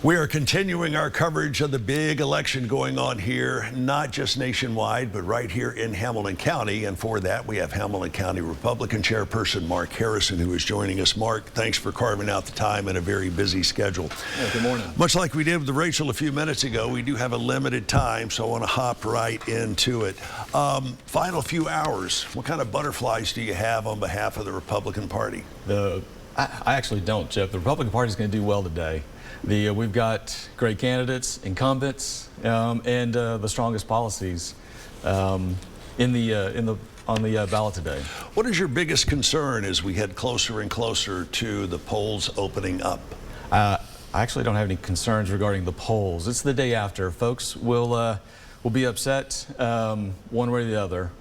We are continuing our coverage of the big election going on here, not just nationwide, but right here in Hamilton County. And for that, we have Hamilton County Republican Chairperson Mark Harrison, who is joining us. Mark, thanks for carving out the time in a very busy schedule. Yeah, good morning. Much like we did with Rachel a few minutes ago, we do have a limited time, so I want to hop right into it. Final few hours, what kind of butterflies do you have on behalf of the Republican Party? I actually don't, Chip. The Republican Party is going to do well today. We've got great candidates, incumbents, and the strongest policies on the ballot today. What is your biggest concern as we head closer and closer to the polls opening up? I actually don't have any concerns regarding the polls. It's the day after. Folks will be upset one way or the other,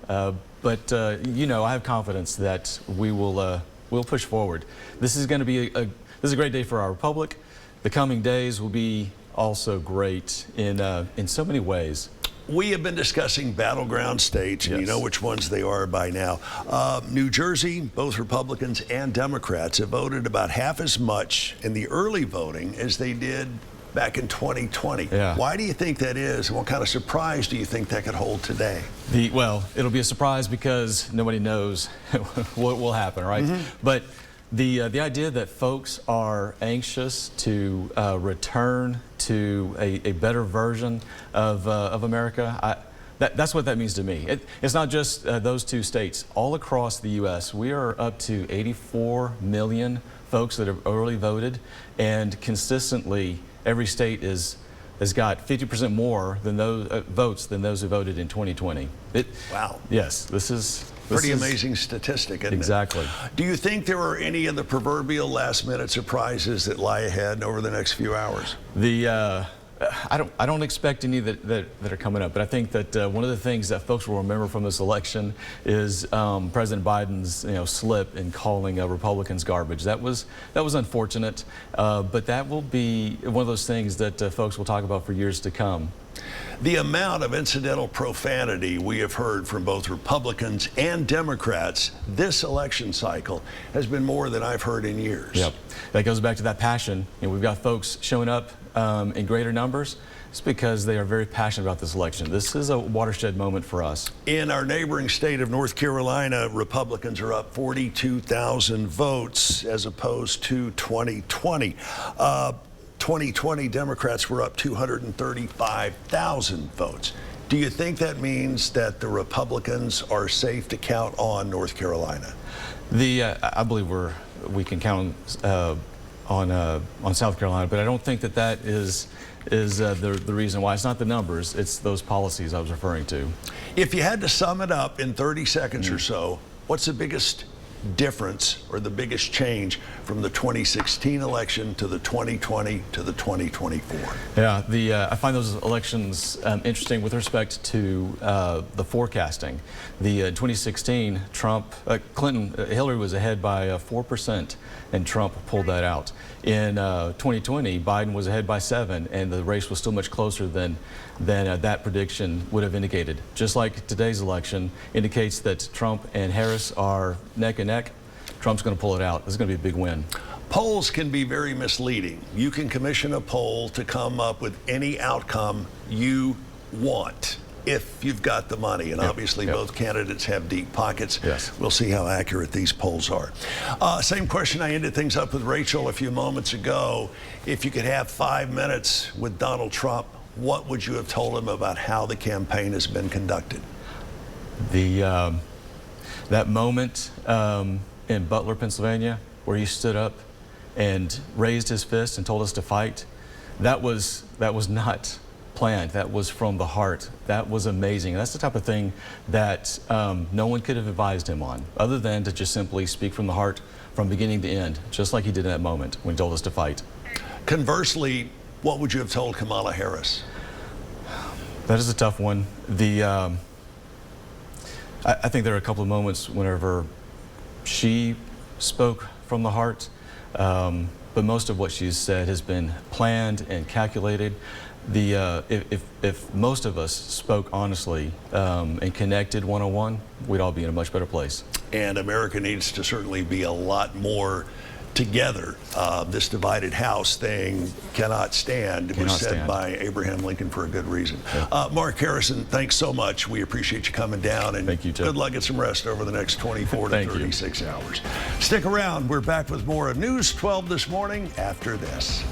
but I have confidence that we'll push forward. This is going to be a great day for our republic. The coming days will be also great in so many ways. We have been discussing battleground states, and yes. You know which ones they are by now. New Jersey, both Republicans and Democrats have voted about half as much in the early voting as they did back in 2020. Yeah. Why do you think that is, and what kind of surprise do you think that could hold today? Well, it'll be a surprise because nobody knows what will happen, right? Mm-hmm. But the idea that folks are anxious to return to a better version of America, that's what that means to me. It's not just those two states. All across the U.S., we are up to 84 million folks that have early voted, and consistently every state has got 50% more than those votes than those who voted in 2020. Wow. Yes, this is pretty amazing statistic, isn't it? Exactly. Do you think there are any of the proverbial last-minute surprises that lie ahead over the next few hours? I don't expect any that are coming up, but I think that one of the things that folks will remember from this election is President Biden's slip in calling Republicans garbage. That was unfortunate, but that will be one of those things that folks will talk about for years to come. The amount of incidental profanity we have heard from both Republicans and Democrats this election cycle has been more than I've heard in years. Yep. That goes back to that passion. We've got folks showing up in greater numbers. It's because they are very passionate about this election. This is a watershed moment for us. In our neighboring state of North Carolina, Republicans are up 42,000 votes as opposed to 2020. 2020 Democrats were up 235,000 votes. Do you think that means that the Republicans are safe to count on North Carolina? I believe we can count on South Carolina, but I don't think that is the reason why. It's not the numbers, it's those policies I was referring to. If you had to sum it up in 30 seconds or so, what's the biggest difference or the biggest change from the 2016 election to the 2020 to the 2024? Yeah, I find those elections interesting with respect to the forecasting. The 2016, Hillary was ahead by 4%, and Trump pulled that out. In 2020, Biden was ahead by 7%, and the race was still much closer than that prediction would have indicated. Just like today's election indicates that Trump and Harris are neck and neck, Trump's going to pull it out. This is going to be a big win. Polls can be very misleading. You can commission a poll to come up with any outcome you want if you've got the money, and obviously both candidates have deep pockets. Yes. We'll see how accurate these polls are. Same question I ended things up with Rachel a few moments ago. If you could have 5 minutes with Donald Trump, what would you have told him about how the campaign has been conducted? That moment in Butler, Pennsylvania, where he stood up and raised his fist and told us to fight, that was not planned. That was from the heart. That was amazing. That's the type of thing that no one could have advised him on, other than to just simply speak from the heart from beginning to end, just like he did in that moment when he told us to fight. Conversely, what would you have told Kamala Harris? That is a tough one. I think there are a couple of moments whenever she spoke from the heart, but most of what she's said has been planned and calculated. If most of us spoke honestly and connected one-on-one, we'd all be in a much better place. And America needs to certainly be a lot more together. This divided House thing cannot stand. It was said by Abraham Lincoln for a good reason. Yeah. Mark Harrison, thanks so much. We appreciate you coming down, and thank you, Chip. Good luck at some rest over the next 24 to 36 hours. Stick around. We're back with more of News 12 this morning after this.